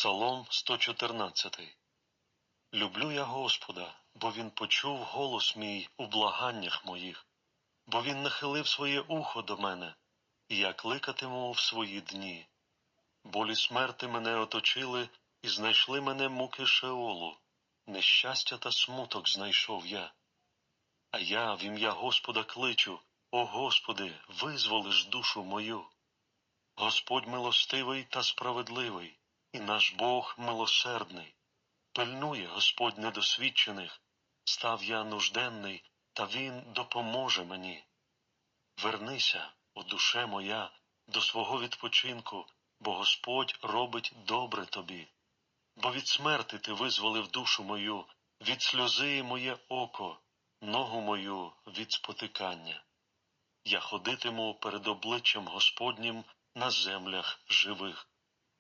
Псалом 114. Люблю я Господа, бо Він почув голос мій у благаннях моїх, бо Він нахилив своє ухо до мене, і я кликатиму в свої дні. Болі смерти мене оточили, і знайшли мене муки Шеолу, нещастя та смуток знайшов я. А я в ім'я Господа кличу: о Господи, визволиш душу мою. Господь милостивий та справедливий, і наш Бог милосердний. Пильнує Господь недосвідчених, став я нужденний, та Він допоможе мені. Вернися, о душе моя, до свого відпочинку, бо Господь робить добре тобі. Бо від смерти ти визволив душу мою, від сльози моє око, ногу мою від спотикання. Я ходитиму перед обличчям Господнім на землях живих.